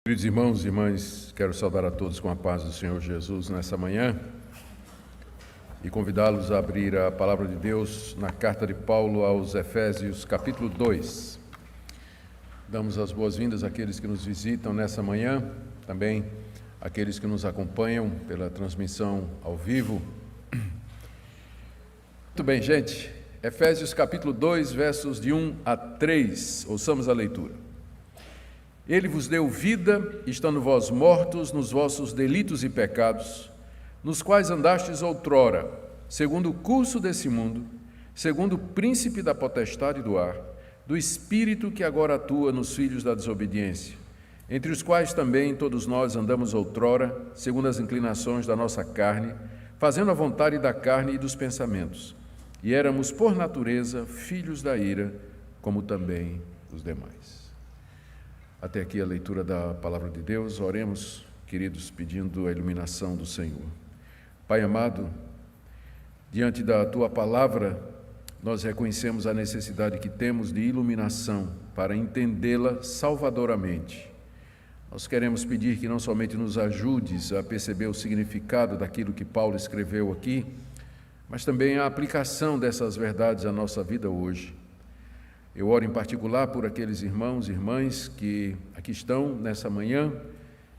Queridos irmãos e irmãs, quero saudar a todos com a paz do Senhor Jesus nessa manhã e convidá-los a abrir a palavra de Deus na carta de Paulo aos Efésios, capítulo 2. Damos as boas-vindas àqueles que nos visitam nessa manhã, também àqueles que nos acompanham pela transmissão ao vivo. Muito bem, gente, Efésios capítulo 2, versos de 1 a 3, ouçamos a leitura. Ele vos deu vida, estando vós mortos nos vossos delitos e pecados, nos quais andastes outrora, segundo o curso desse mundo, segundo o príncipe da potestade do ar, do espírito que agora atua nos filhos da desobediência, entre os quais também todos nós andamos outrora, segundo as inclinações da nossa carne, fazendo a vontade da carne e dos pensamentos, e éramos por natureza filhos da ira, como também os demais. Até aqui a leitura da palavra de Deus. Oremos, queridos, pedindo a iluminação do Senhor. Pai amado, diante da Tua palavra, nós reconhecemos a necessidade que temos de iluminação para entendê-la salvadoramente. Nós queremos pedir que não somente nos ajudes a perceber o significado daquilo que Paulo escreveu aqui, mas também a aplicação dessas verdades à nossa vida hoje. Eu oro em particular por aqueles irmãos e irmãs que aqui estão nessa manhã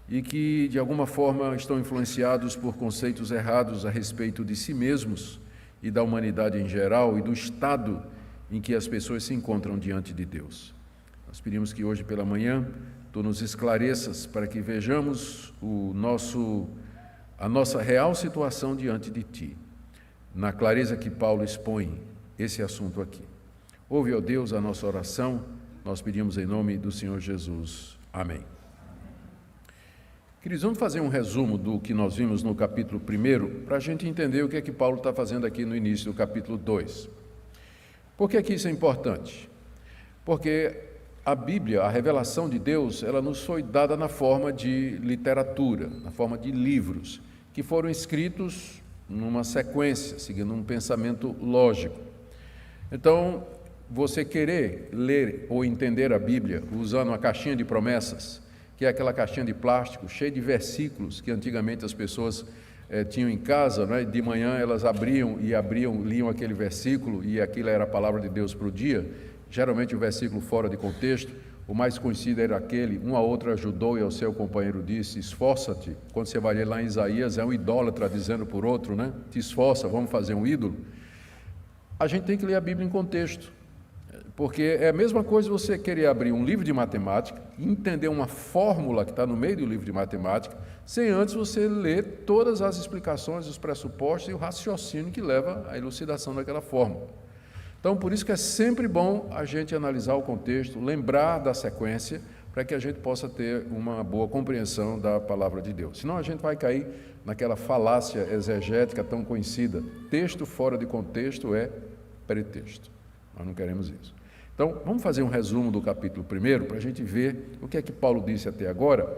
e que, de alguma forma, estão influenciados por conceitos errados a respeito de si mesmos e da humanidade em geral e do estado em que as pessoas se encontram diante de Deus. Nós pedimos que hoje pela manhã Tu nos esclareças para que vejamos a nossa real situação diante de Ti, na clareza que Paulo expõe esse assunto aqui. Ouve, ó Deus, a nossa oração, nós pedimos em nome do Senhor Jesus. Amém. Queridos, vamos fazer um resumo do que nós vimos no capítulo 1, para a gente entender o que é que Paulo está fazendo aqui no início do capítulo 2. Por que isso é importante? Porque a Bíblia, a revelação de Deus, ela nos foi dada na forma de literatura, na forma de livros, que foram escritos numa sequência, seguindo um pensamento lógico. Então, você querer ler ou entender a Bíblia usando uma caixinha de promessas, que é aquela caixinha de plástico cheia de versículos que antigamente as pessoas tinham em casa, né? De manhã elas abriam, liam aquele versículo e aquilo era a palavra de Deus para o dia, geralmente o versículo fora de contexto. O mais conhecido era aquele: um a outro ajudou e ao seu companheiro disse, esforça-te. Quando você vai ler lá em Isaías, é um idólatra dizendo por outro, né? Te esforça, vamos fazer um ídolo. A gente tem que ler a Bíblia em contexto, porque é a mesma coisa você querer abrir um livro de matemática e entender uma fórmula que está no meio do livro de matemática, sem antes você ler todas as explicações, os pressupostos e o raciocínio que leva à elucidação daquela fórmula. Então, por isso que é sempre bom a gente analisar o contexto, lembrar da sequência, para que a gente possa ter uma boa compreensão da palavra de Deus. Senão a gente vai cair naquela falácia exegética tão conhecida: texto fora de contexto é pretexto. Nós não queremos isso. Então, vamos fazer um resumo do capítulo 1, para a gente ver o que é que Paulo disse até agora,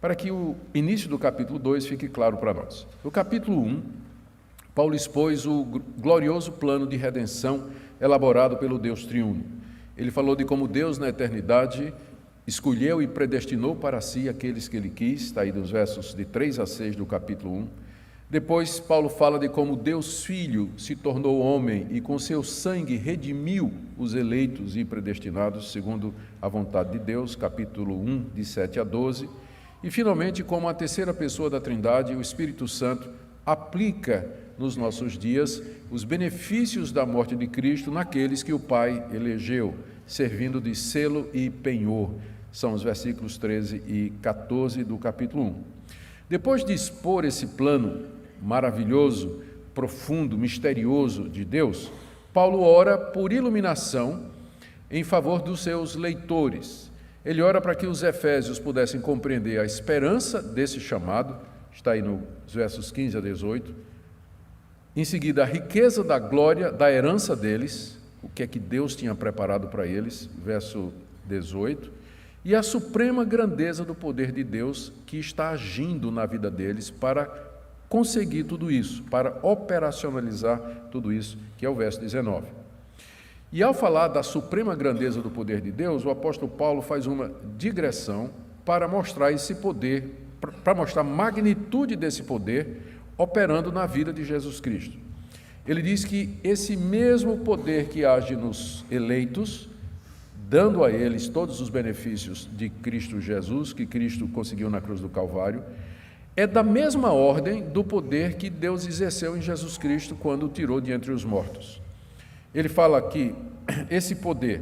para que o início do capítulo 2 fique claro para nós. No capítulo 1, Paulo expôs o glorioso plano de redenção elaborado pelo Deus triuno. Ele falou de como Deus, na eternidade, escolheu e predestinou para si aqueles que Ele quis, está aí dos versos de 3 a 6 do capítulo 1. Depois, Paulo fala de como Deus Filho se tornou homem e com seu sangue redimiu os eleitos e predestinados, segundo a vontade de Deus, capítulo 1, de 7 a 12. E, finalmente, como a terceira pessoa da Trindade, o Espírito Santo, aplica nos nossos dias os benefícios da morte de Cristo naqueles que o Pai elegeu, servindo de selo e penhor. São os versículos 13 e 14 do capítulo 1. Depois de expor esse plano maravilhoso, profundo, misterioso de Deus, Paulo ora por iluminação em favor dos seus leitores. Ele ora para que os efésios pudessem compreender a esperança desse chamado, está aí nos versos 15 a 18. Em seguida, a riqueza da glória, da herança deles, o que é que Deus tinha preparado para eles, verso 18. E a suprema grandeza do poder de Deus que está agindo na vida deles para conseguir tudo isso, para operacionalizar tudo isso, que é o verso 19. E ao falar da suprema grandeza do poder de Deus, o apóstolo Paulo faz uma digressão para mostrar esse poder, para mostrar a magnitude desse poder operando na vida de Jesus Cristo. Ele diz que esse mesmo poder que age nos eleitos, dando a eles todos os benefícios de Cristo Jesus, que Cristo conseguiu na cruz do Calvário, é da mesma ordem do poder que Deus exerceu em Jesus Cristo quando o tirou de entre os mortos. Ele fala que esse poder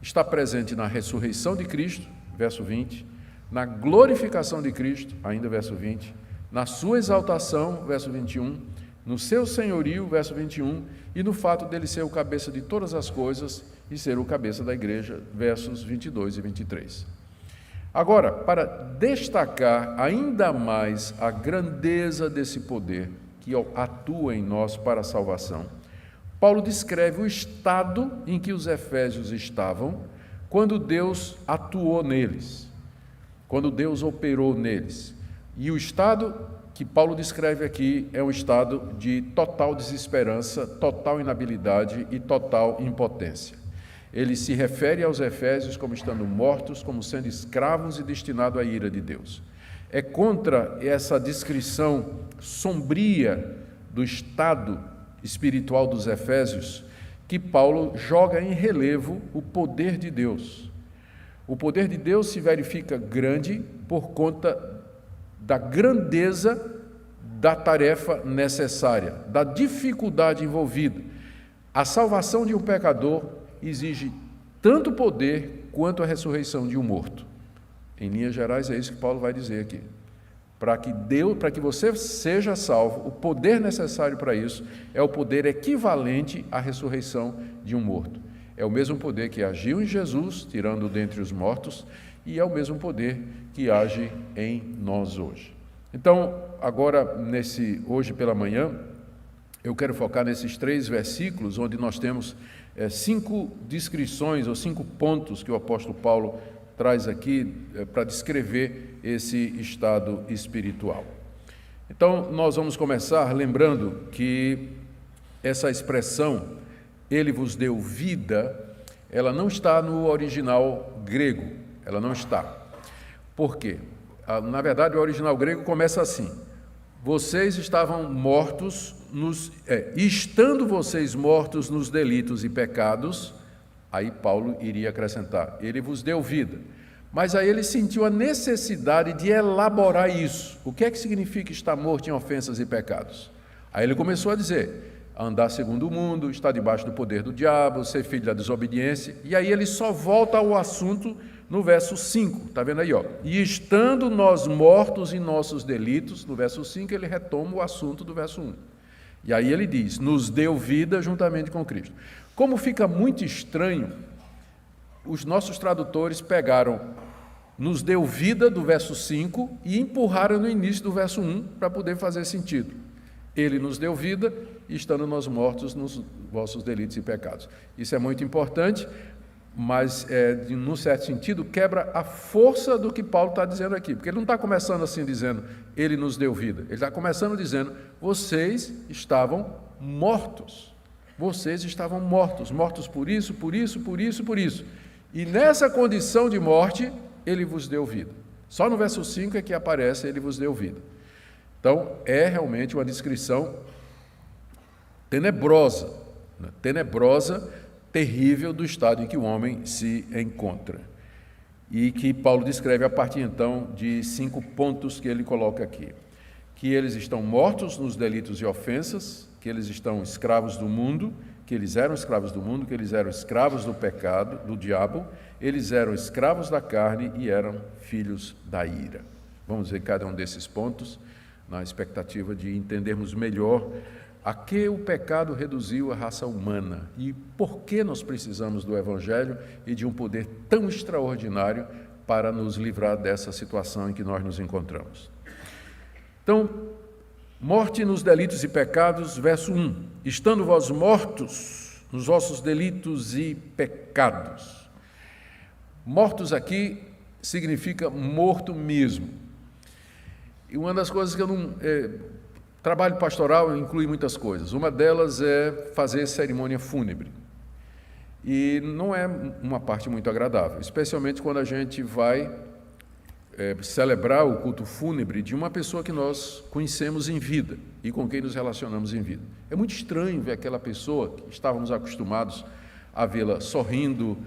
está presente na ressurreição de Cristo, verso 20, na glorificação de Cristo, ainda verso 20, na sua exaltação, verso 21, no seu senhorio, verso 21, e no fato dele ser o cabeça de todas as coisas e ser o cabeça da igreja, versos 22 e 23. Agora, para destacar ainda mais a grandeza desse poder que atua em nós para a salvação, Paulo descreve o estado em que os efésios estavam quando Deus atuou neles, quando Deus operou neles. E o estado que Paulo descreve aqui é um estado de total desesperança, total inabilidade e total impotência. Ele se refere aos efésios como estando mortos, como sendo escravos e destinados à ira de Deus. É contra essa descrição sombria do estado espiritual dos efésios que Paulo joga em relevo o poder de Deus. O poder de Deus se verifica grande por conta da grandeza da tarefa necessária, da dificuldade envolvida. A salvação de um pecador exige tanto poder quanto a ressurreição de um morto. Em linhas gerais, é isso que Paulo vai dizer aqui. Para que você seja salvo, o poder necessário para isso é o poder equivalente à ressurreição de um morto. É o mesmo poder que agiu em Jesus, tirando-o dentre os mortos, e é o mesmo poder que age em nós hoje. Então, agora, hoje pela manhã, eu quero focar nesses 3 versículos, onde nós temos 5 descrições, ou 5 pontos que o apóstolo Paulo traz aqui para descrever esse estado espiritual. Então, nós vamos começar lembrando que essa expressão, ele vos deu vida, ela não está no original grego, ela não está. Por quê? Na verdade, o original grego começa assim: vocês estavam mortos, estando vocês mortos nos delitos e pecados, aí Paulo iria acrescentar, ele vos deu vida. Mas aí ele sentiu a necessidade de elaborar isso. O que é que significa estar morto em ofensas e pecados? Aí ele começou a dizer, andar segundo o mundo, estar debaixo do poder do diabo, ser filho da desobediência, e aí ele só volta ao assunto no verso 5, está vendo aí, ó? E estando nós mortos em nossos delitos, no verso 5 ele retoma o assunto do verso 1. E aí ele diz, nos deu vida juntamente com Cristo. Como fica muito estranho, os nossos tradutores pegaram, nos deu vida do verso 5 e empurraram no início do verso 1 para poder fazer sentido. Ele nos deu vida, estando nós mortos nos vossos delitos e pecados. Isso é muito importante, mas, num certo sentido, quebra a força do que Paulo está dizendo aqui, porque ele não está começando assim dizendo, ele nos deu vida, ele está começando dizendo, vocês estavam mortos, mortos por isso, por isso, por isso, por isso, e nessa condição de morte, ele vos deu vida. Só no verso 5 é que aparece, ele vos deu vida. Então, é realmente uma descrição tenebrosa, terrível do estado em que o homem se encontra. E que Paulo descreve a partir, então, de 5 pontos que ele coloca aqui. Que eles estão mortos nos delitos e ofensas, que eles estão escravos do mundo, que eles eram escravos do mundo, que eles eram escravos do pecado, do diabo, eles eram escravos da carne e eram filhos da ira. Vamos ver cada um desses pontos, na expectativa de entendermos melhor a que o pecado reduziu a raça humana e por que nós precisamos do Evangelho e de um poder tão extraordinário para nos livrar dessa situação em que nós nos encontramos. Então, morte nos delitos e pecados, verso 1. Estando vós mortos nos vossos delitos e pecados. Mortos aqui significa morto mesmo. E uma das coisas que eu não... trabalho pastoral inclui muitas coisas. Uma delas é fazer cerimônia fúnebre. E não é uma parte muito agradável, especialmente quando a gente vai celebrar o culto fúnebre de uma pessoa que nós conhecemos em vida e com quem nos relacionamos em vida. É muito estranho ver aquela pessoa que estávamos acostumados a vê-la sorrindo,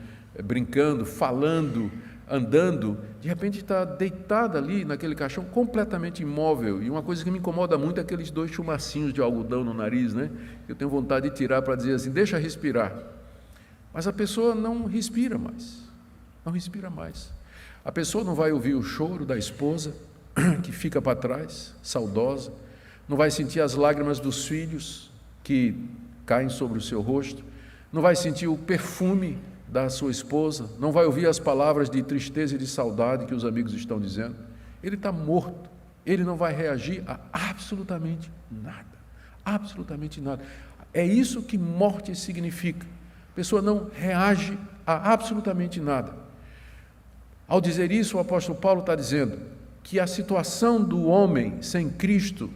brincando, falando, andando, de repente está deitada ali naquele caixão completamente imóvel. E uma coisa que me incomoda muito é aqueles 2 chumacinhos de algodão no nariz, né? Eu tenho vontade de tirar para dizer assim, deixa respirar. Mas a pessoa não respira mais, não respira mais. A pessoa não vai ouvir o choro da esposa, que fica para trás, saudosa, não vai sentir as lágrimas dos filhos que caem sobre o seu rosto, não vai sentir o perfume da sua esposa, não vai ouvir as palavras de tristeza e de saudade que os amigos estão dizendo. Ele está morto, ele não vai reagir a absolutamente nada, absolutamente nada. É isso que morte significa. A pessoa não reage a absolutamente nada. Ao dizer isso, o apóstolo Paulo está dizendo que a situação do homem sem Cristo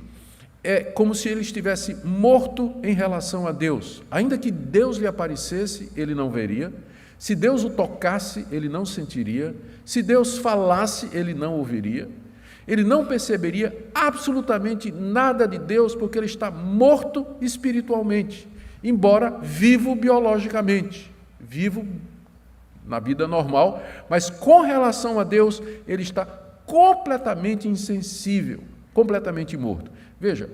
é como se ele estivesse morto em relação a Deus. Ainda que Deus lhe aparecesse, ele não veria. Se Deus o tocasse, ele não sentiria. Se Deus falasse, ele não ouviria. Ele não perceberia absolutamente nada de Deus, porque ele está morto espiritualmente, embora vivo biologicamente, vivo na vida normal, mas com relação a Deus, ele está completamente insensível, completamente morto. Veja,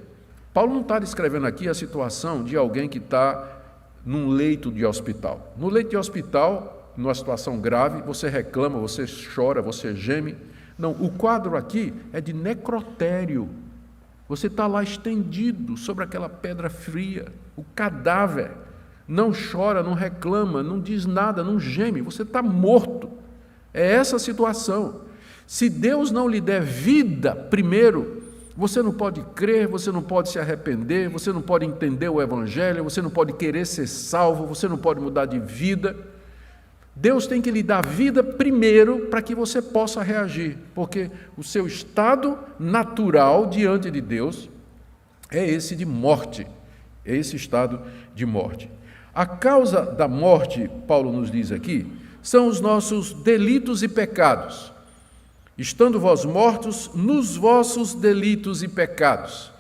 Paulo não está descrevendo aqui a situação de alguém que está num leito de hospital. No leito de hospital, numa situação grave, você reclama, você chora, você geme. Não, o quadro aqui é de necrotério. Você está lá estendido sobre aquela pedra fria, o cadáver. Não chora, não reclama, não diz nada, não geme, você está morto. É essa a situação. Se Deus não lhe der vida primeiro, você não pode crer, você não pode se arrepender, você não pode entender o Evangelho, você não pode querer ser salvo, você não pode mudar de vida. Deus tem que lhe dar vida primeiro para que você possa reagir, porque o seu estado natural diante de Deus é esse de morte, é esse estado de morte. A causa da morte, Paulo nos diz aqui, são os nossos delitos e pecados. Estando vós mortos nos vossos delitos e pecados.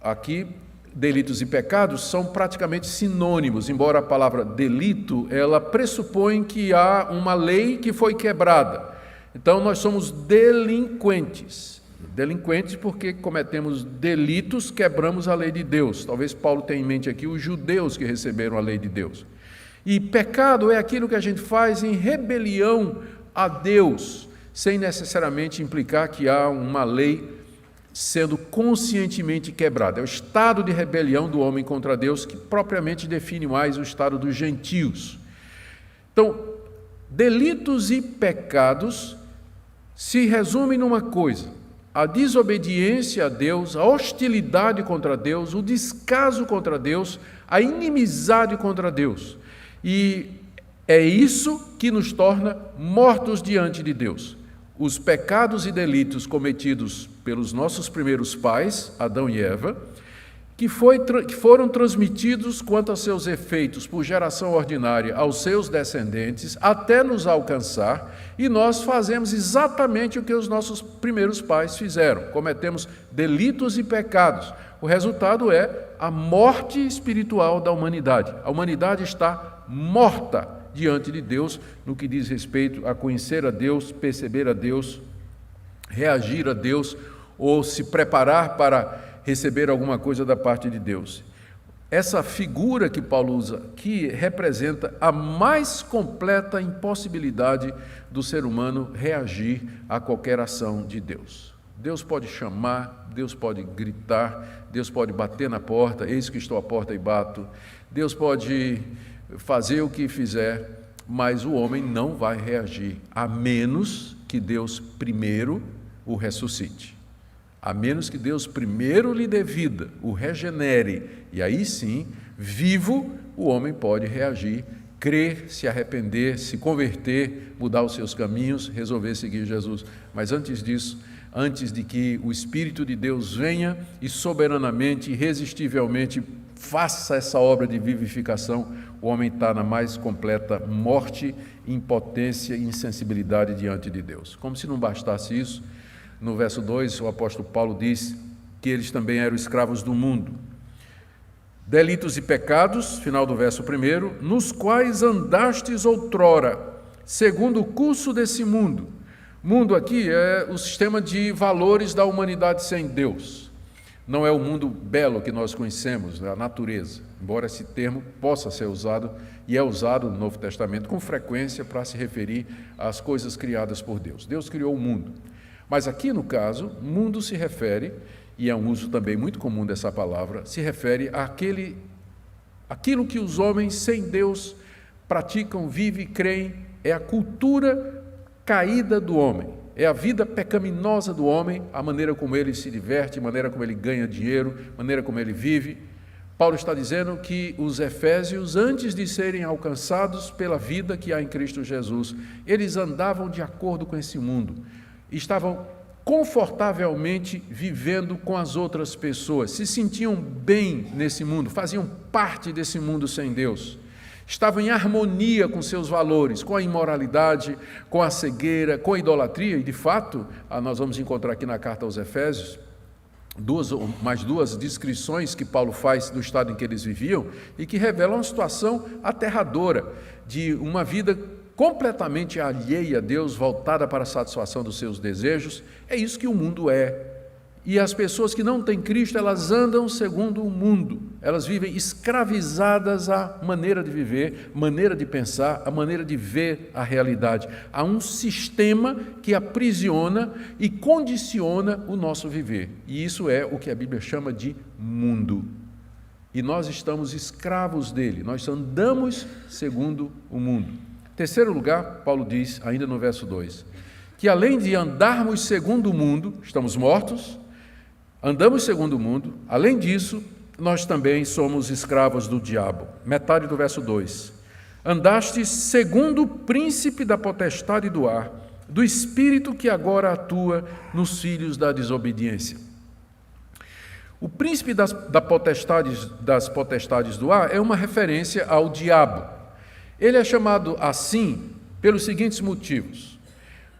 Aqui, delitos e pecados são praticamente sinônimos, embora a palavra delito, ela pressupõe que há uma lei que foi quebrada. Então, nós somos delinquentes. Delinquentes porque cometemos delitos, quebramos a lei de Deus. Talvez Paulo tenha em mente aqui os judeus que receberam a lei de Deus. E pecado é aquilo que a gente faz em rebelião a Deus, sem necessariamente implicar que há uma lei sendo conscientemente quebrada. É o estado de rebelião do homem contra Deus que propriamente define mais o estado dos gentios. Então, delitos e pecados se resumem numa coisa: a desobediência a Deus, a hostilidade contra Deus, o descaso contra Deus, a inimizade contra Deus. E é isso que nos torna mortos diante de Deus. Os pecados e delitos cometidos pelos nossos primeiros pais, Adão e Eva, que foram transmitidos quanto a seus efeitos por geração ordinária aos seus descendentes, até nos alcançar, e nós fazemos exatamente o que os nossos primeiros pais fizeram, cometemos delitos e pecados. O resultado é a morte espiritual da humanidade. A humanidade está morta diante de Deus no que diz respeito a conhecer a Deus, perceber a Deus, reagir a Deus ou se preparar para receber alguma coisa da parte de Deus. Essa figura que Paulo usa aqui representa a mais completa impossibilidade do ser humano reagir a qualquer ação de Deus. Deus pode chamar, Deus pode gritar, Deus pode bater na porta, eis que estou à porta e bato, Deus pode fazer o que fizer, mas o homem não vai reagir, a menos que Deus primeiro o ressuscite. A menos que Deus primeiro lhe dê vida, o regenere, e aí sim, vivo, o homem pode reagir, crer, se arrepender, se converter, mudar os seus caminhos, resolver seguir Jesus. Mas antes disso, antes de que o Espírito de Deus venha e soberanamente, irresistivelmente faça essa obra de vivificação, o homem está na mais completa morte, impotência e insensibilidade diante de Deus. Como se não bastasse isso, no verso 2, o apóstolo Paulo diz que eles também eram escravos do mundo. Delitos e pecados, final do verso 1, nos quais andastes outrora, segundo o curso desse mundo. Mundo aqui é o sistema de valores da humanidade sem Deus. Não é o mundo belo que nós conhecemos, a natureza, embora esse termo possa ser usado, e é usado no Novo Testamento com frequência para se referir às coisas criadas por Deus. Deus criou o mundo. Mas aqui, no caso, mundo se refere, e é um uso também muito comum dessa palavra, se refere àquilo que os homens sem Deus praticam, vivem, creem, é a cultura caída do homem, é a vida pecaminosa do homem, a maneira como ele se diverte, a maneira como ele ganha dinheiro, a maneira como ele vive. Paulo está dizendo que os efésios, antes de serem alcançados pela vida que há em Cristo Jesus, eles andavam de acordo com esse mundo, estavam confortavelmente vivendo com as outras pessoas, se sentiam bem nesse mundo, faziam parte desse mundo sem Deus, estavam em harmonia com seus valores, com a imoralidade, com a cegueira, com a idolatria, e de fato, nós vamos encontrar aqui na carta aos Efésios, mais duas descrições que Paulo faz do estado em que eles viviam, e que revelam uma situação aterradora, de uma vida completamente alheia a Deus, voltada para a satisfação dos seus desejos. É isso que o mundo é. E as pessoas que não têm Cristo, elas andam segundo o mundo. Elas vivem escravizadas à maneira de viver, maneira de pensar, a maneira de ver a realidade. Há um sistema que aprisiona e condiciona o nosso viver. E isso é o que a Bíblia chama de mundo. E nós estamos escravos dele, nós andamos segundo o mundo. Terceiro lugar, Paulo diz, ainda no verso 2, que além de andarmos segundo o mundo, estamos mortos, andamos segundo o mundo, além disso, nós também somos escravos do diabo. Metade do verso 2. Andastes segundo o príncipe da potestade do ar, do espírito que agora atua nos filhos da desobediência. O príncipe das potestades do ar é uma referência ao diabo. Ele é chamado assim pelos seguintes motivos.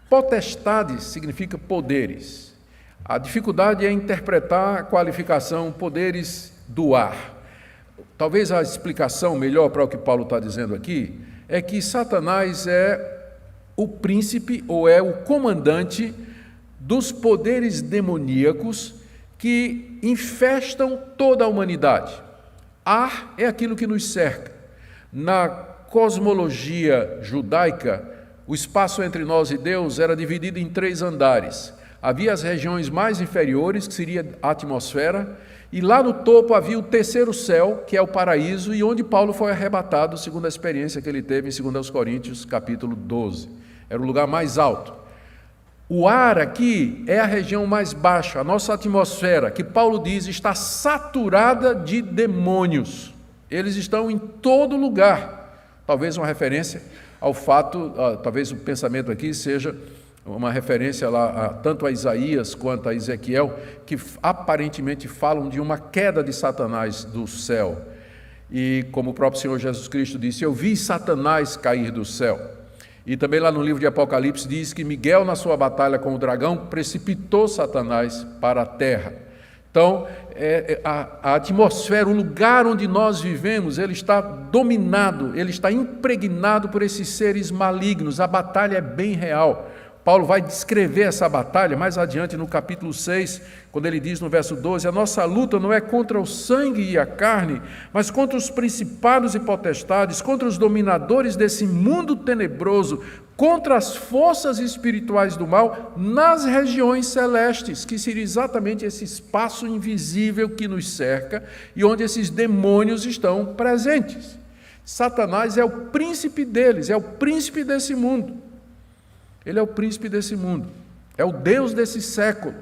Potestades significa poderes. A dificuldade é interpretar a qualificação poderes do ar. Talvez a explicação melhor para o que Paulo está dizendo aqui é que Satanás é o príncipe ou é o comandante dos poderes demoníacos que infestam toda a humanidade. Ar é aquilo que nos cerca. Na cosmologia judaica, o espaço entre nós e Deus era dividido em 3 andares. Havia as regiões mais inferiores, que seria a atmosfera, e lá no topo havia o terceiro céu, que é o paraíso, e onde Paulo foi arrebatado, segundo a experiência que ele teve em 2 Coríntios, capítulo 12. Era o lugar mais alto. O ar aqui é a região mais baixa, a nossa atmosfera, que Paulo diz está saturada de demônios. Eles estão em todo lugar. Talvez uma referência ao fato, talvez o pensamento aqui seja uma referência lá, tanto a Isaías quanto a Ezequiel, que aparentemente falam de uma queda de Satanás do céu. E como o próprio Senhor Jesus Cristo disse, eu vi Satanás cair do céu. E também lá no livro de Apocalipse diz que Miguel, na sua batalha com o dragão, precipitou Satanás para a terra. Então, a atmosfera, o lugar onde nós vivemos, ele está dominado, ele está impregnado por esses seres malignos. A batalha é bem real. Paulo vai descrever essa batalha mais adiante no capítulo 6, quando ele diz no verso 12, a nossa luta não é contra o sangue e a carne, mas contra os principados e potestades, contra os dominadores desse mundo tenebroso, contra as forças espirituais do mal nas regiões celestes, que seria exatamente esse espaço invisível que nos cerca e onde esses demônios estão presentes. Satanás é o príncipe deles, é o príncipe desse mundo. Ele é o príncipe desse mundo, é o Deus desse século.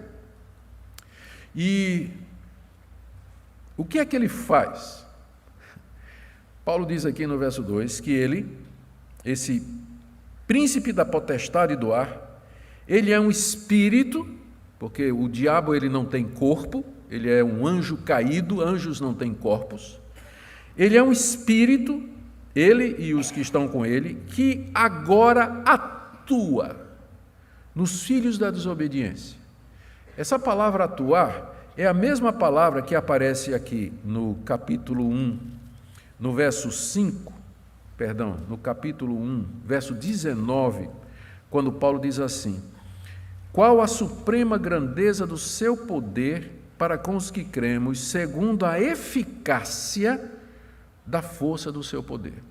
E o que é que ele faz? Paulo diz aqui no verso 2 que ele, esse príncipe da potestade do ar, ele é um espírito, porque o diabo ele não tem corpo, ele é um anjo caído, anjos não têm corpos. Ele é um espírito, ele e os que estão com ele, que agora atua nos filhos da desobediência. Essa palavra atuar é a mesma palavra que aparece aqui no capítulo 1, no verso 5, no capítulo 1, verso 19, quando Paulo diz assim: qual a suprema grandeza do seu poder para com os que cremos, segundo a eficácia da força do seu poder.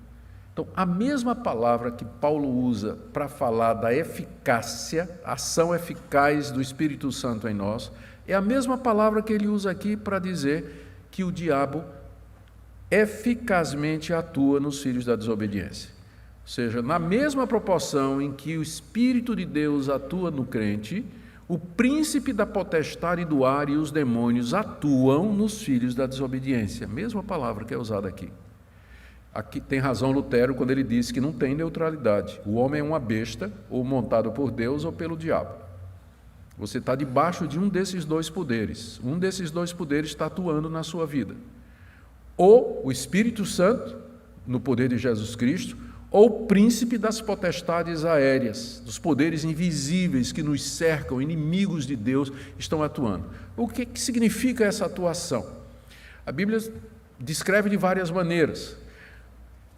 Então, a mesma palavra que Paulo usa para falar da eficácia, ação eficaz do Espírito Santo em nós, é a mesma palavra que ele usa aqui para dizer que o diabo eficazmente atua nos filhos da desobediência. Ou seja, na mesma proporção em que o Espírito de Deus atua no crente, o príncipe da potestade do ar e os demônios atuam nos filhos da desobediência. Mesma palavra que é usada aqui. Aqui tem razão Lutero quando ele diz que não tem neutralidade. O homem é uma besta, ou montado por Deus ou pelo diabo. Você está debaixo de um desses dois poderes. Um desses dois poderes está atuando na sua vida. Ou o Espírito Santo, no poder de Jesus Cristo, ou o príncipe das potestades aéreas, dos poderes invisíveis que nos cercam, inimigos de Deus, estão atuando. O que significa essa atuação? A Bíblia descreve de várias maneiras.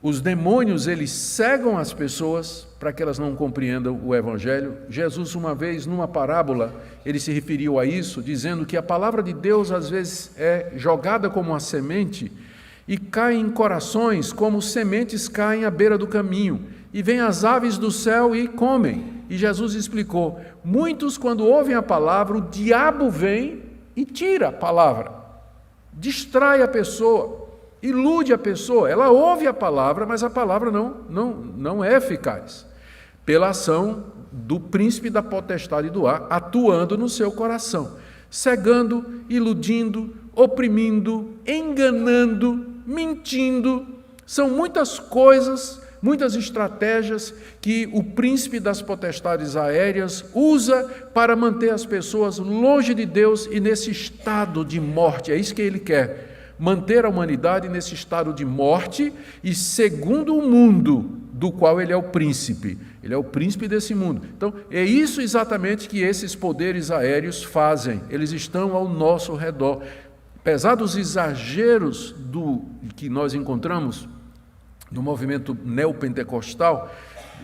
Os demônios, eles cegam as pessoas para que elas não compreendam o Evangelho. Jesus, uma vez, numa parábola, ele se referiu a isso, dizendo que a palavra de Deus, às vezes, é jogada como uma semente e cai em corações como sementes caem à beira do caminho. E vêm as aves do céu e comem. E Jesus explicou, muitos, quando ouvem a palavra, o diabo vem e tira a palavra, distrai a pessoa, ilude a pessoa, ela ouve a palavra, mas a palavra não é eficaz, pela ação do príncipe da potestade do ar, atuando no seu coração, cegando, iludindo, oprimindo, enganando, mentindo. São muitas coisas, muitas estratégias que o príncipe das potestades aéreas usa para manter as pessoas longe de Deus e nesse estado de morte. É isso que ele quer. Manter a humanidade nesse estado de morte e segundo o mundo do qual ele é o príncipe. Ele é o príncipe desse mundo. Então, é isso exatamente que esses poderes aéreos fazem. Eles estão ao nosso redor. Apesar dos exageros que nós encontramos no movimento neopentecostal,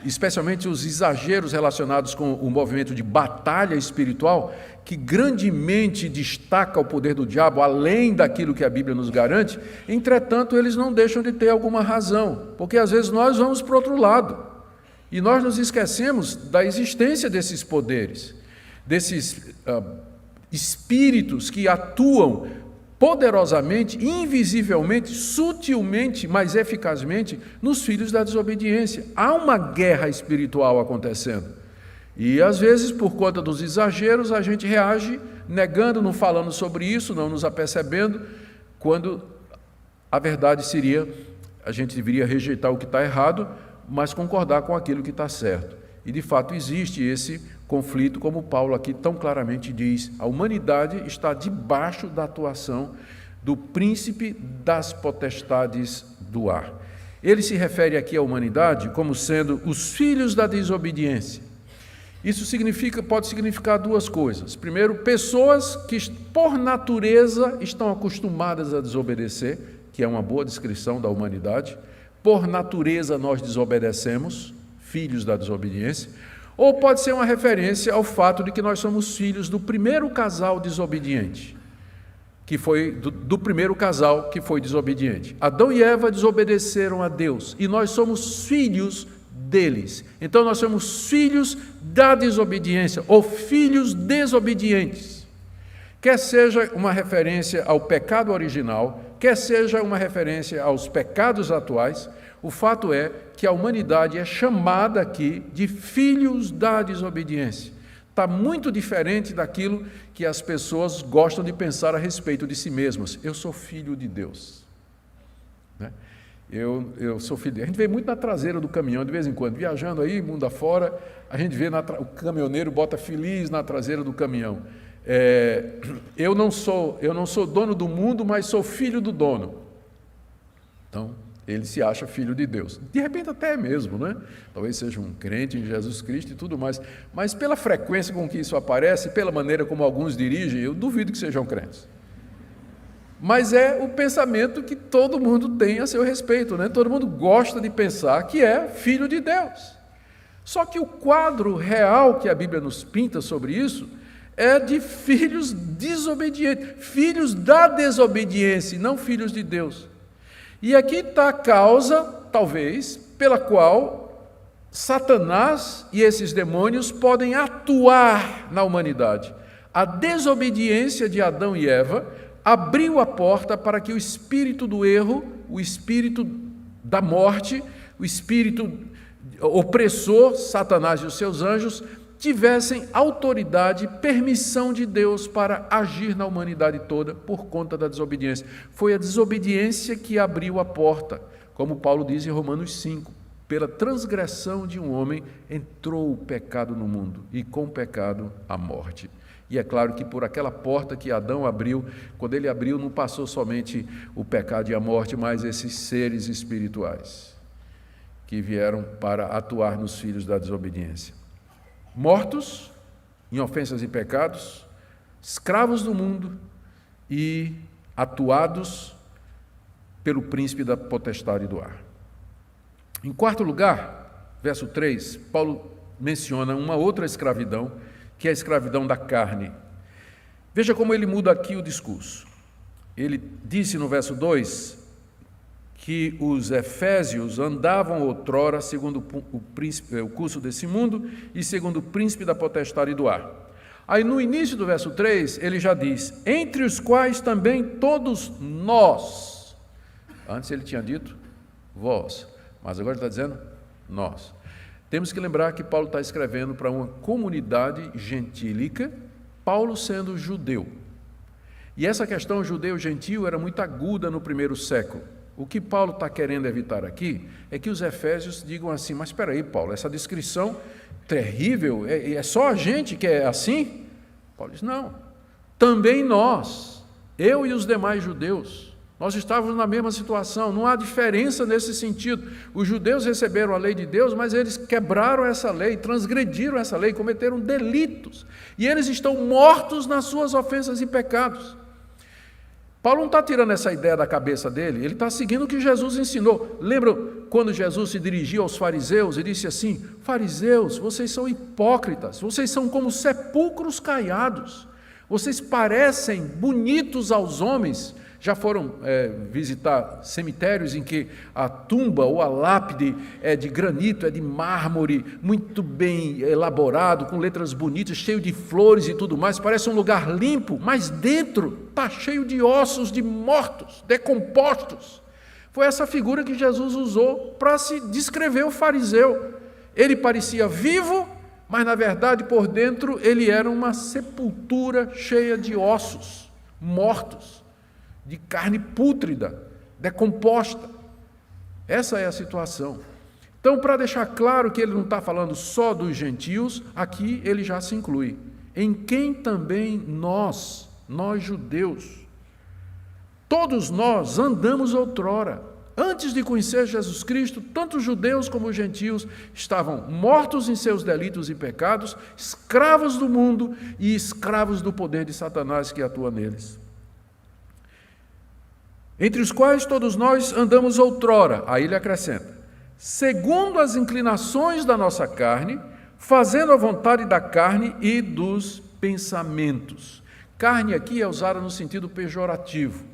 especialmente os exageros relacionados com o movimento de batalha espiritual, que grandemente destaca o poder do diabo, além daquilo que a Bíblia nos garante, entretanto, eles não deixam de ter alguma razão, porque às vezes nós vamos para o outro lado, e nós nos esquecemos da existência desses poderes, desses espíritos que atuam poderosamente, invisivelmente, sutilmente, mas eficazmente, nos filhos da desobediência. Há uma guerra espiritual acontecendo. E, às vezes, por conta dos exageros, a gente reage negando, não falando sobre isso, não nos apercebendo, quando a verdade seria, a gente deveria rejeitar o que está errado, mas concordar com aquilo que está certo. E, de fato, existe esse conflito, como Paulo aqui tão claramente diz, a humanidade está debaixo da atuação do príncipe das potestades do ar. Ele se refere aqui à humanidade como sendo os filhos da desobediência. Isso pode significar duas coisas. Primeiro, pessoas que por natureza estão acostumadas a desobedecer, que é uma boa descrição da humanidade. Por natureza nós desobedecemos, filhos da desobediência. Ou pode ser uma referência ao fato de que nós somos filhos do primeiro casal desobediente, que foi do primeiro casal que foi desobediente. Adão e Eva desobedeceram a Deus e nós somos filhos deles. Então nós somos filhos da desobediência ou filhos desobedientes. Quer seja uma referência ao pecado original, quer seja uma referência aos pecados atuais, o fato é que a humanidade é chamada aqui de filhos da desobediência. Está muito diferente daquilo que as pessoas gostam de pensar a respeito de si mesmas. Eu sou filho de Deus. Né? Eu sou filho de Deus. A gente vê muito na traseira do caminhão, de vez em quando, viajando aí, mundo afora, a gente vê o caminhoneiro bota feliz na traseira do caminhão. Eu não sou dono do mundo, mas sou filho do dono. Então, ele se acha filho de Deus. De repente até mesmo, né? Talvez seja um crente em Jesus Cristo e tudo mais. Mas pela frequência com que isso aparece, pela maneira como alguns dirigem, eu duvido que sejam crentes. Mas é o pensamento que todo mundo tem a seu respeito, né? Todo mundo gosta de pensar que é filho de Deus. Só que o quadro real que a Bíblia nos pinta sobre isso é de filhos desobedientes, filhos da desobediência, não filhos de Deus. E aqui está a causa, talvez, pela qual Satanás e esses demônios podem atuar na humanidade. A desobediência de Adão e Eva abriu a porta para que o espírito do erro, o espírito da morte, o espírito opressor, Satanás e os seus anjos, tivessem autoridade, permissão de Deus para agir na humanidade toda por conta da desobediência. Foi a desobediência que abriu a porta, como Paulo diz em Romanos 5, pela transgressão de um homem entrou o pecado no mundo, e com o pecado a morte. E é claro que por aquela porta que Adão abriu, quando ele abriu, não passou somente o pecado e a morte, mas esses seres espirituais que vieram para atuar nos filhos da desobediência. Mortos em ofensas e pecados, escravos do mundo e atuados pelo príncipe da potestade do ar. Em quarto lugar, verso 3, Paulo menciona uma outra escravidão, que é a escravidão da carne. Veja como ele muda aqui o discurso. Ele disse no verso 2 que os efésios andavam outrora segundo o curso desse mundo e segundo o príncipe da potestade do ar. Aí no início do verso 3, ele já diz, entre os quais também todos nós. Antes ele tinha dito vós, mas agora ele está dizendo nós. Temos que lembrar que Paulo está escrevendo para uma comunidade gentílica, Paulo sendo judeu. E essa questão judeu-gentil era muito aguda no primeiro século. O que Paulo está querendo evitar aqui é que os efésios digam assim, mas espera aí, Paulo, essa descrição terrível, é só a gente que é assim? Paulo diz, não, também nós, eu e os demais judeus, nós estávamos na mesma situação, não há diferença nesse sentido. Os judeus receberam a lei de Deus, mas eles quebraram essa lei, transgrediram essa lei, cometeram delitos, e eles estão mortos nas suas ofensas e pecados. Paulo não está tirando essa ideia da cabeça dele, ele está seguindo o que Jesus ensinou. Lembra quando Jesus se dirigiu aos fariseus e disse assim, fariseus, vocês são hipócritas, vocês são como sepulcros caiados, vocês parecem bonitos aos homens. Já foram visitar cemitérios em que a tumba ou a lápide é de granito, é de mármore, muito bem elaborado, com letras bonitas, cheio de flores e tudo mais, parece um lugar limpo, mas dentro está cheio de ossos de mortos, decompostos. Foi essa figura que Jesus usou para se descrever o fariseu. Ele parecia vivo, mas na verdade por dentro ele era uma sepultura cheia de ossos, mortos, de carne pútrida, decomposta. Essa é a situação. Então, para deixar claro que ele não está falando só dos gentios, aqui ele já se inclui. Em quem também nós judeus, todos nós andamos outrora. Antes de conhecer Jesus Cristo, tanto os judeus como os gentios estavam mortos em seus delitos e pecados, escravos do mundo e escravos do poder de Satanás que atua neles. Entre os quais todos nós andamos outrora, aí ele acrescenta, segundo as inclinações da nossa carne, fazendo a vontade da carne e dos pensamentos. Carne aqui é usada no sentido pejorativo,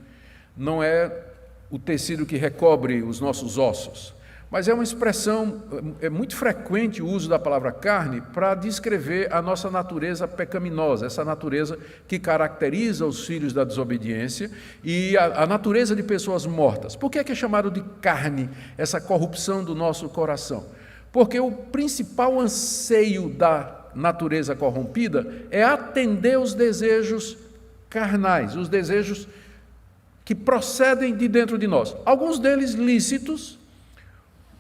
não é o tecido que recobre os nossos ossos, mas é uma expressão, é muito frequente o uso da palavra carne para descrever a nossa natureza pecaminosa, essa natureza que caracteriza os filhos da desobediência e a natureza de pessoas mortas. Por que é chamado de carne essa corrupção do nosso coração? Porque o principal anseio da natureza corrompida é atender os desejos carnais, os desejos que procedem de dentro de nós. Alguns deles lícitos,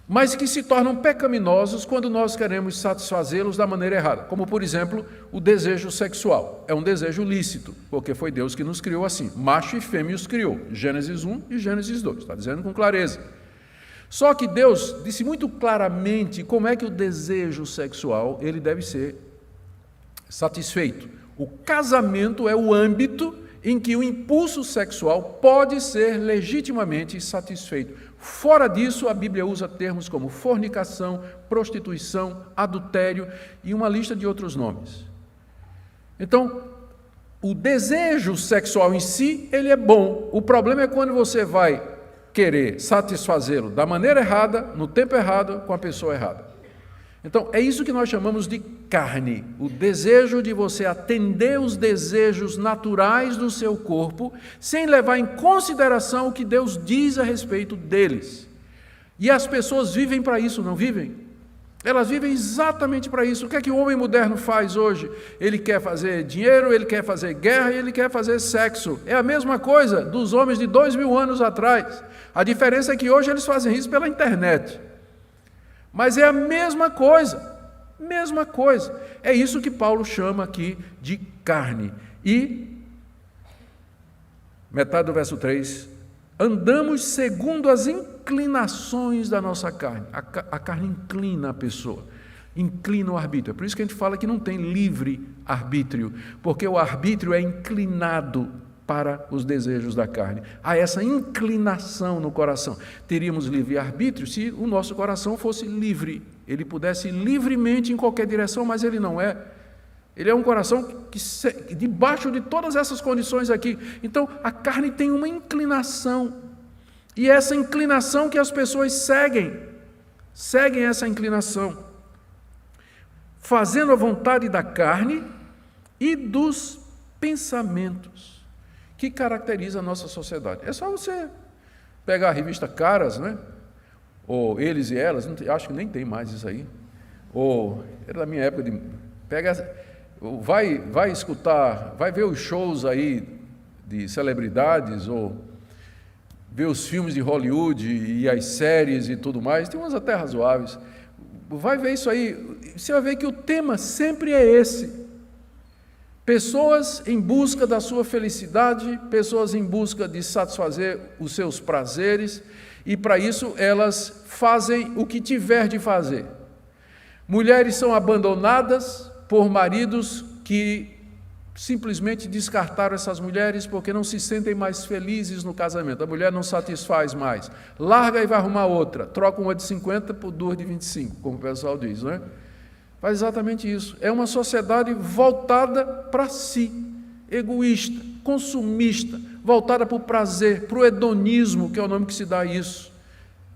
mas que se tornam pecaminosos quando nós queremos satisfazê-los da maneira errada, como, por exemplo, o desejo sexual. É um desejo lícito, porque foi Deus que nos criou assim, macho e fêmea os criou, Gênesis 1 e Gênesis 2, está dizendo com clareza. Só que Deus disse muito claramente como é que o desejo sexual ele deve ser satisfeito. O casamento é o âmbito em que o impulso sexual pode ser legitimamente satisfeito. Fora disso, a Bíblia usa termos como fornicação, prostituição, adultério e uma lista de outros nomes. Então, o desejo sexual em si, ele é bom. O problema é quando você vai querer satisfazê-lo da maneira errada, no tempo errado, com a pessoa errada. Então, é isso que nós chamamos de carne, o desejo de você atender os desejos naturais do seu corpo, sem levar em consideração o que Deus diz a respeito deles. E as pessoas vivem para isso, não vivem? Elas vivem exatamente para isso. O que é que o homem moderno faz hoje? Ele quer fazer dinheiro, ele quer fazer guerra e ele quer fazer sexo. É a mesma coisa dos homens de 2000 anos atrás. A diferença é que hoje eles fazem isso pela internet. Mas é a mesma coisa. Mesma coisa. É isso que Paulo chama aqui de carne. E, metade do verso 3, andamos segundo as inclinações da nossa carne. A carne inclina a pessoa, inclina o arbítrio. É por isso que a gente fala que não tem livre arbítrio, porque o arbítrio é inclinado para os desejos da carne. Há essa inclinação no coração. Teríamos livre-arbítrio se o nosso coração fosse livre. Ele pudesse ir livremente em qualquer direção, mas ele não é. Ele é um coração que debaixo de todas essas condições aqui. Então, a carne tem uma inclinação. E essa inclinação que as pessoas seguem essa inclinação, fazendo a vontade da carne e dos pensamentos que caracteriza a nossa sociedade. É só você pegar a revista Caras, né? Ou Eles e Elas, acho que nem tem mais isso aí. Ou era da minha época de vai escutar, vai ver os shows aí de celebridades ou ver os filmes de Hollywood e as séries e tudo mais. Tem umas até razoáveis. Vai ver isso aí, você vai ver que o tema sempre é esse. Pessoas em busca da sua felicidade, pessoas em busca de satisfazer os seus prazeres, e para isso elas fazem o que tiver de fazer. Mulheres são abandonadas por maridos que simplesmente descartaram essas mulheres porque não se sentem mais felizes no casamento. A mulher não satisfaz mais. Larga e vai arrumar outra. Troca uma de 50 por duas de 25, como o pessoal diz, não é? Faz exatamente isso. É uma sociedade voltada para si, egoísta, consumista, voltada para o prazer, para o hedonismo, que é o nome que se dá a isso.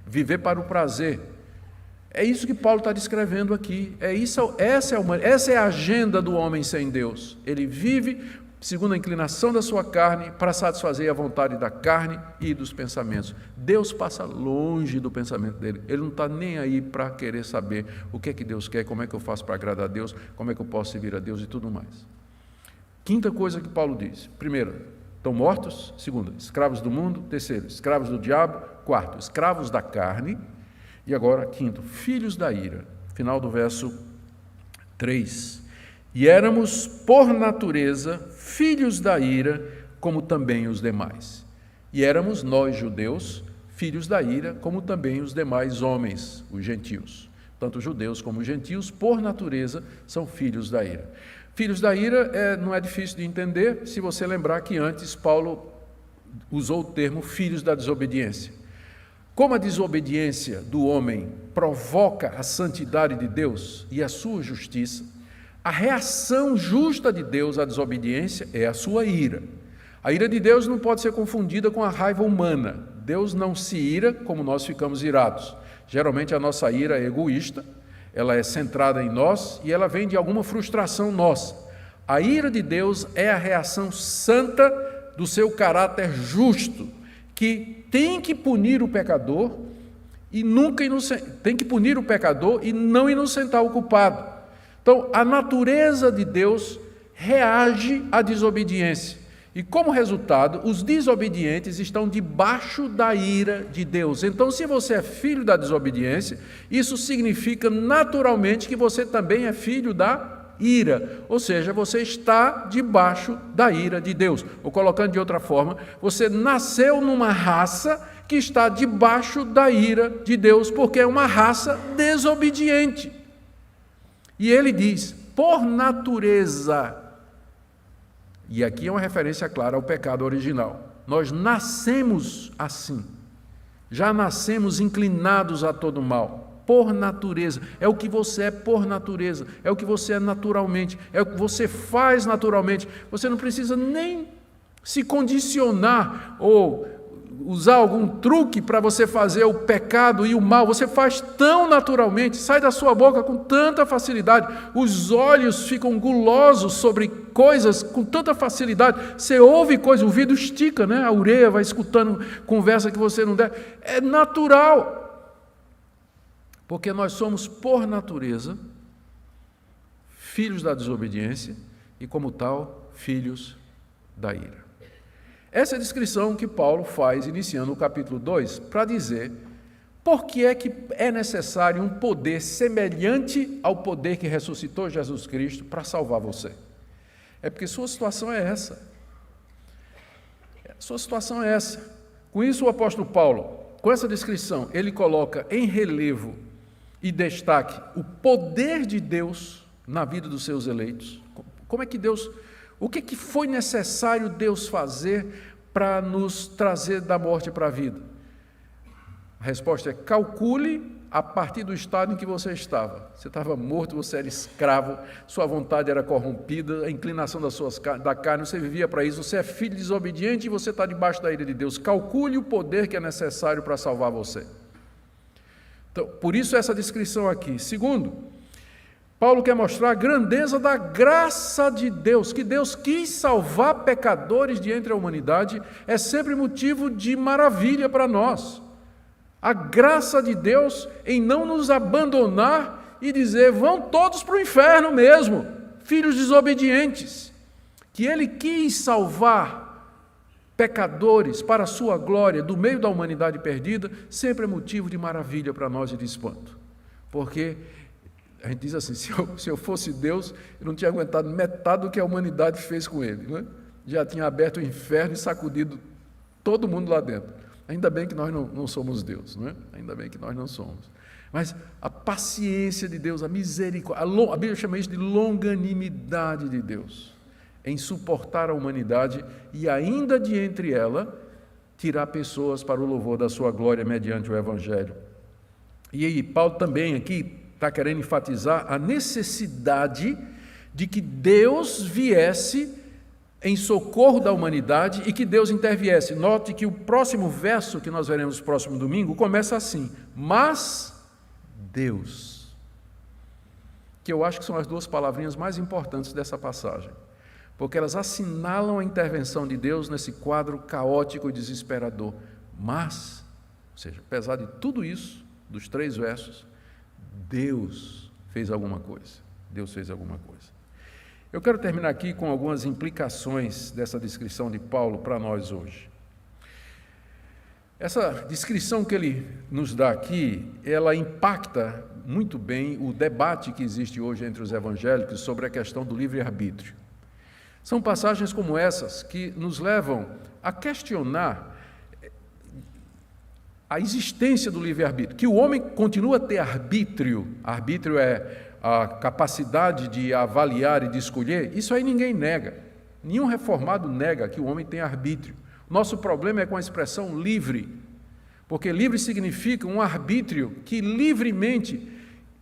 Viver para o prazer. É isso que Paulo está descrevendo aqui. Essa é a agenda do homem sem Deus. Ele vive segundo a inclinação da sua carne para satisfazer a vontade da carne e dos pensamentos. Deus passa longe do pensamento dele. Ele não está nem aí para querer saber o que é que Deus quer, como é que eu faço para agradar a Deus, como é que eu posso servir a Deus e tudo mais. Quinta coisa que Paulo diz. Primeiro, estão mortos. Segunda, escravos do mundo. Terceiro, escravos do diabo. Quarto, escravos da carne. E agora, quinto, filhos da ira. Final do verso 3. E éramos, por natureza, filhos da ira, como também os demais. E éramos nós, judeus, filhos da ira, como também os demais homens, os gentios. Tanto judeus como gentios, por natureza, são filhos da ira. Filhos da ira não é difícil de entender, se você lembrar que antes Paulo usou o termo filhos da desobediência. Como a desobediência do homem provoca a santidade de Deus e a sua justiça, a reação justa de Deus à desobediência é a sua ira. A ira de Deus não pode ser confundida com a raiva humana. Deus não se ira como nós ficamos irados. Geralmente a nossa ira é egoísta, ela é centrada em nós e ela vem de alguma frustração nossa. A ira de Deus é a reação santa do seu caráter justo, que tem que punir o pecador e tem que punir o pecador e não inocentar o culpado. Então, a natureza de Deus reage à desobediência. E como resultado, os desobedientes estão debaixo da ira de Deus. Então, se você é filho da desobediência, isso significa naturalmente que você também é filho da ira. Ou seja, você está debaixo da ira de Deus. Ou colocando de outra forma, você nasceu numa raça que está debaixo da ira de Deus, porque é uma raça desobediente. E ele diz, por natureza. E aqui é uma referência clara ao pecado original. Nós nascemos assim. Já nascemos inclinados a todo mal, por natureza. É o que você é por natureza, é o que você é naturalmente, é o que você faz naturalmente. Você não precisa nem se condicionar ou usar algum truque para você fazer o pecado e o mal. Você faz tão naturalmente, sai da sua boca com tanta facilidade. Os olhos ficam gulosos sobre coisas com tanta facilidade. Você ouve coisas, o ouvido estica, né? A orelha vai escutando conversa que você não deve. É natural. Porque nós somos, por natureza, filhos da desobediência e, como tal, filhos da ira. Essa é a descrição que Paulo faz, iniciando o capítulo 2, para dizer por que é necessário um poder semelhante ao poder que ressuscitou Jesus Cristo para salvar você. É porque sua situação é essa. Sua situação é essa. Com isso, o apóstolo Paulo, com essa descrição, ele coloca em relevo e destaque o poder de Deus na vida dos seus eleitos. Como é que Deus... O que foi necessário Deus fazer para nos trazer da morte para a vida? A resposta é: calcule a partir do estado em que você estava. Você estava morto, você era escravo, sua vontade era corrompida, a inclinação da carne, você vivia para isso, você é filho desobediente e você está debaixo da ira de Deus. Calcule o poder que é necessário para salvar você. Então, por isso essa descrição aqui. Segundo, Paulo quer mostrar a grandeza da graça de Deus, que Deus quis salvar pecadores de entre a humanidade, é sempre motivo de maravilha para nós. A graça de Deus em não nos abandonar e dizer, vão todos para o inferno mesmo, filhos desobedientes. Que Ele quis salvar pecadores para a sua glória, do meio da humanidade perdida, sempre é motivo de maravilha para nós e de espanto. Porque a gente diz assim, se eu fosse Deus, eu não tinha aguentado metade do que a humanidade fez com ele. Né? Já tinha aberto o inferno e sacudido todo mundo lá dentro. Ainda bem que nós não somos Deus. Não é? Ainda bem que nós não somos. Mas a paciência de Deus, a misericórdia, a Bíblia chama isso de longanimidade de Deus, em suportar a humanidade e ainda de entre ela, tirar pessoas para o louvor da sua glória mediante o Evangelho. E aí, Paulo também aqui está querendo enfatizar a necessidade de que Deus viesse em socorro da humanidade e que Deus interviesse. Note que o próximo verso que nós veremos no próximo domingo começa assim, mas Deus, que eu acho que são as duas palavrinhas mais importantes dessa passagem, porque elas assinalam a intervenção de Deus nesse quadro caótico e desesperador. Mas, ou seja, apesar de tudo isso, dos 3 versos, Deus fez alguma coisa. Deus fez alguma coisa. Eu quero terminar aqui com algumas implicações dessa descrição de Paulo para nós hoje. Essa descrição que ele nos dá aqui, ela impacta muito bem o debate que existe hoje entre os evangélicos sobre a questão do livre-arbítrio. São passagens como essas que nos levam a questionar a existência do livre-arbítrio, que o homem continua a ter arbítrio. Arbítrio é a capacidade de avaliar e de escolher. Isso aí ninguém nega. Nenhum reformado nega que o homem tem arbítrio. Nosso problema é com a expressão livre, porque livre significa um arbítrio que livremente,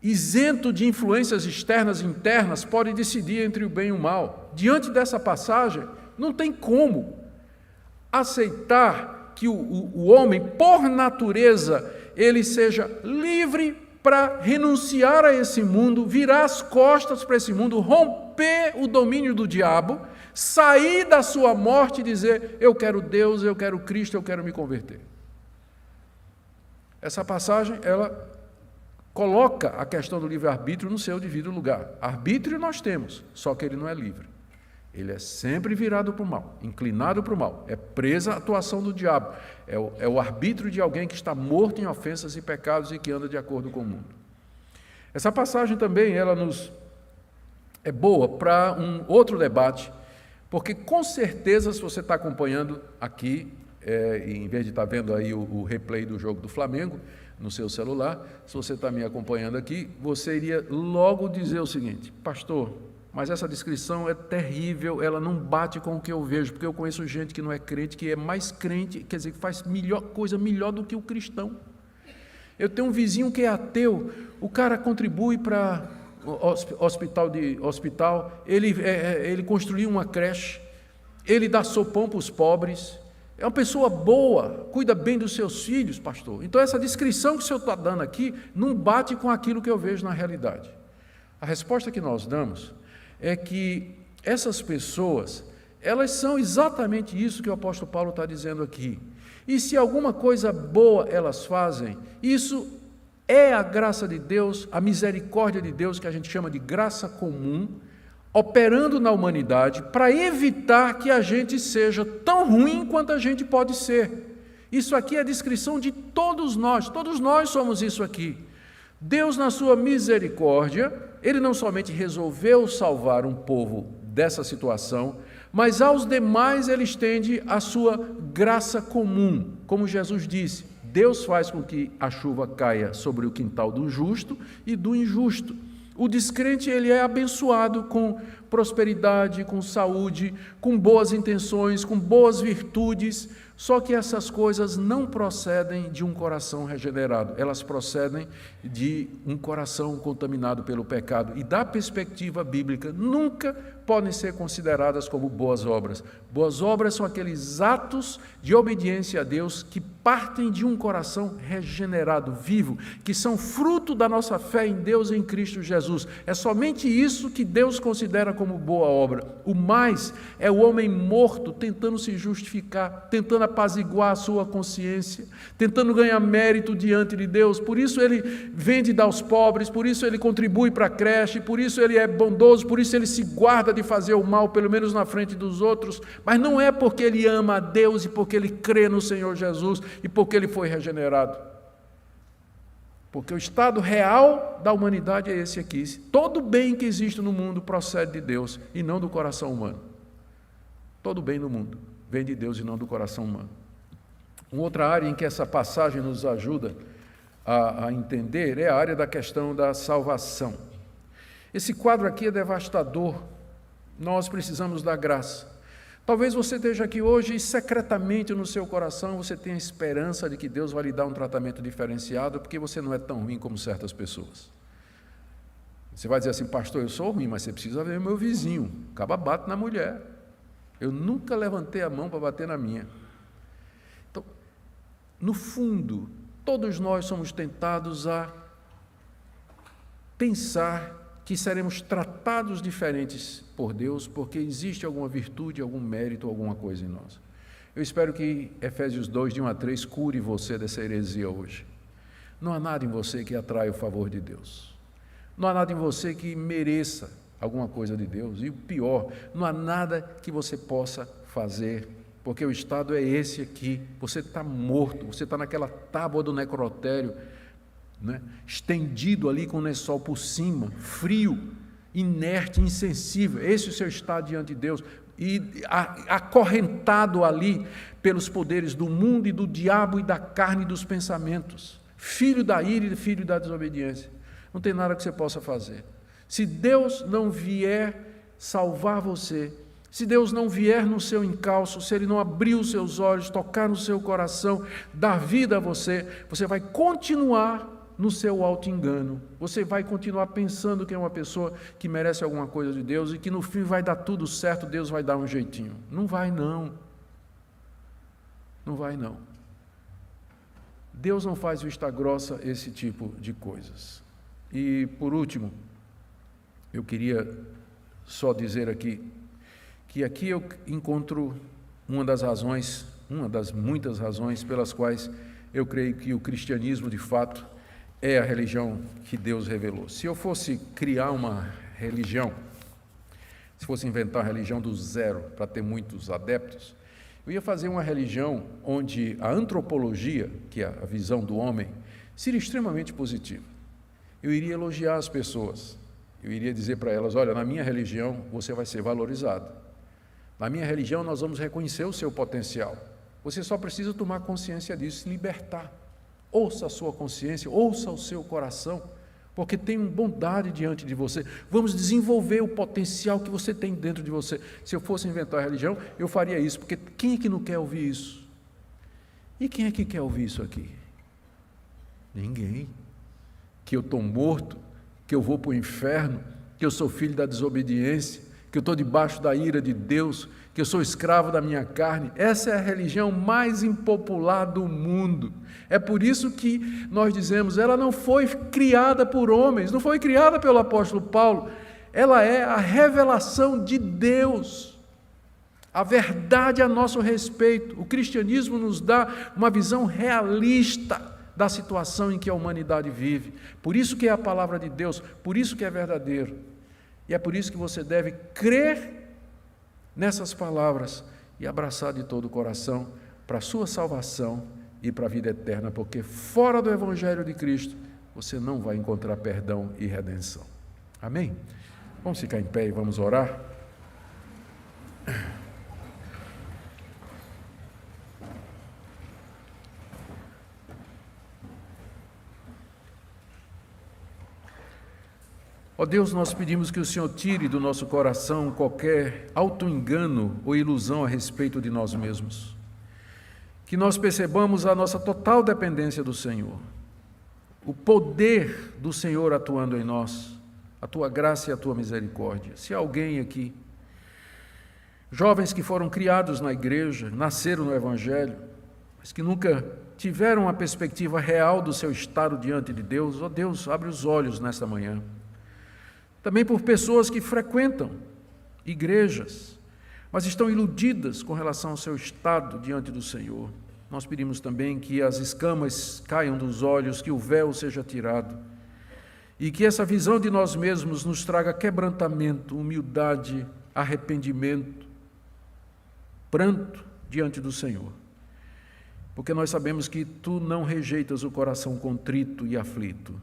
isento de influências externas e internas, pode decidir entre o bem e o mal. Diante dessa passagem, não tem como aceitar que o homem, por natureza, ele seja livre para renunciar a esse mundo, virar as costas para esse mundo, romper o domínio do diabo, sair da sua morte e dizer, eu quero Deus, eu quero Cristo, eu quero me converter. Essa passagem, ela coloca a questão do livre-arbítrio no seu devido lugar. Arbítrio nós temos, só que ele não é livre. Ele é sempre virado para o mal, inclinado para o mal. É presa a atuação do diabo. É o arbítrio de alguém que está morto em ofensas e pecados e que anda de acordo com o mundo. Essa passagem também é boa para um outro debate, porque com certeza, se você está acompanhando aqui, em vez de estar vendo aí o replay do jogo do Flamengo no seu celular, se você está me acompanhando aqui, você iria logo dizer o seguinte: pastor, mas essa descrição é terrível, ela não bate com o que eu vejo, porque eu conheço gente que não é crente, que é mais crente, quer dizer, que faz coisa melhor do que o cristão. Eu tenho um vizinho que é ateu, o cara contribui para hospital, ele construiu uma creche, ele dá sopão para os pobres, é uma pessoa boa, cuida bem dos seus filhos, pastor. Então essa descrição que o senhor está dando aqui não bate com aquilo que eu vejo na realidade. A resposta que nós damos é que essas pessoas, elas são exatamente isso que o apóstolo Paulo está dizendo aqui. E se alguma coisa boa elas fazem, isso é a graça de Deus, a misericórdia de Deus, que a gente chama de graça comum, operando na humanidade para evitar que a gente seja tão ruim quanto a gente pode ser. Isso aqui é a descrição de todos nós somos isso aqui. Deus, na sua misericórdia, Ele não somente resolveu salvar um povo dessa situação, mas aos demais Ele estende a sua graça comum. Como Jesus disse, Deus faz com que a chuva caia sobre o quintal do justo e do injusto. O descrente, ele é abençoado com prosperidade, com saúde, com boas intenções, com boas virtudes, só que essas coisas não procedem de um coração regenerado, elas procedem de um coração contaminado pelo pecado. E da perspectiva bíblica, nunca podem ser consideradas como boas obras. Boas obras são aqueles atos de obediência a Deus que partem de um coração regenerado, vivo, que são fruto da nossa fé em Deus e em Cristo Jesus. É somente isso que Deus considera como boa obra. O mais é o homem morto tentando se justificar, tentando apaziguar a sua consciência, tentando ganhar mérito diante de Deus. Por isso ele vende e dá aos pobres, por isso ele contribui para a creche, por isso ele é bondoso, por isso ele se guarda de fazer o mal, pelo menos na frente dos outros, mas não é porque ele ama a Deus e porque ele crê no Senhor Jesus e porque ele foi regenerado. Porque o estado real da humanidade é esse aqui. Todo bem que existe no mundo procede de Deus e não do coração humano. Todo bem no mundo vem de Deus e não do coração humano. Uma outra área em que essa passagem nos ajuda a entender é a área da questão da salvação. Esse quadro aqui é devastador. Nós precisamos da graça. Talvez você esteja aqui hoje e secretamente no seu coração você tenha esperança de que Deus vai lhe dar um tratamento diferenciado porque você não é tão ruim como certas pessoas. Você vai dizer assim: pastor, eu sou ruim, mas você precisa ver o meu vizinho, acaba bate na mulher. Eu nunca levantei a mão para bater na minha. Então, no fundo, todos nós somos tentados a pensar que seremos tratados diferentes por Deus, porque existe alguma virtude, algum mérito, alguma coisa em nós. Eu espero que Efésios 2, de 1 a 3, cure você dessa heresia hoje. Não há nada em você que atraia o favor de Deus. Não há nada em você que mereça alguma coisa de Deus. E o pior, não há nada que você possa fazer, porque o estado é esse aqui. Você está morto, você está naquela tábua do necrotério, né? Estendido ali com o lençol por cima, frio, inerte, insensível. Esse é o seu estado diante de Deus, e acorrentado ali pelos poderes do mundo e do diabo e da carne e dos pensamentos, filho da ira e filho da desobediência. Não tem nada que você possa fazer. Se Deus não vier salvar você, se Deus não vier no seu encalço, se Ele não abrir os seus olhos, tocar no seu coração, dar vida a você, você vai continuar no seu auto-engano. Você vai continuar pensando que é uma pessoa que merece alguma coisa de Deus e que no fim vai dar tudo certo, Deus vai dar um jeitinho. Não vai não. Não vai não. Deus não faz vista grossa esse tipo de coisas. E por último, eu queria só dizer aqui, que aqui eu encontro uma das muitas razões pelas quais eu creio que o cristianismo de fato é a religião que Deus revelou. Se eu fosse criar uma religião, se fosse inventar uma religião do zero para ter muitos adeptos, eu ia fazer uma religião onde a antropologia, que é a visão do homem, seria extremamente positiva. Eu iria elogiar as pessoas. Eu iria dizer para elas, olha, na minha religião você vai ser valorizado. Na minha religião nós vamos reconhecer o seu potencial. Você só precisa tomar consciência disso, se libertar. Ouça a sua consciência, ouça o seu coração, porque tem bondade diante de você. Vamos desenvolver o potencial que você tem dentro de você. Se eu fosse inventar a religião, eu faria isso, porque quem é que não quer ouvir isso? E quem é que quer ouvir isso aqui? Ninguém. Que eu estou morto, que eu vou para o inferno, que eu sou filho da desobediência, que eu estou debaixo da ira de Deus, que eu sou escravo da minha carne. Essa é a religião mais impopular do mundo. É por isso que nós dizemos, ela não foi criada por homens, não foi criada pelo apóstolo Paulo, ela é a revelação de Deus, a verdade a nosso respeito. O cristianismo nos dá uma visão realista da situação em que a humanidade vive. Por isso que é a palavra de Deus, por isso que é verdadeiro. E é por isso que você deve crer nessas palavras e abraçar de todo o coração para a sua salvação e para a vida eterna, porque fora do Evangelho de Cristo você não vai encontrar perdão e redenção. Amém? Vamos ficar em pé e vamos orar? Ó Deus, nós pedimos que o Senhor tire do nosso coração qualquer auto-engano ou ilusão a respeito de nós mesmos. Que nós percebamos a nossa total dependência do Senhor, o poder do Senhor atuando em nós, a Tua graça e a Tua misericórdia. Se há alguém aqui, jovens que foram criados na igreja, nasceram no Evangelho, mas que nunca tiveram a perspectiva real do seu estado diante de Deus, ó Deus, abre os olhos nesta manhã. Também por pessoas que frequentam igrejas, mas estão iludidas com relação ao seu estado diante do Senhor. Nós pedimos também que as escamas caiam dos olhos, que o véu seja tirado, e que essa visão de nós mesmos nos traga quebrantamento, humildade, arrependimento, pranto diante do Senhor. Porque nós sabemos que Tu não rejeitas o coração contrito e aflito.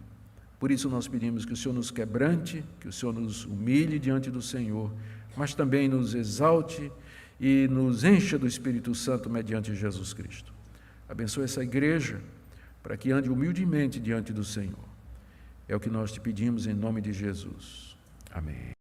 Por isso nós pedimos que o Senhor nos quebrante, que o Senhor nos humilhe diante do Senhor, mas também nos exalte e nos encha do Espírito Santo mediante Jesus Cristo. Abençoe essa igreja para que ande humildemente diante do Senhor. É o que nós te pedimos em nome de Jesus. Amém.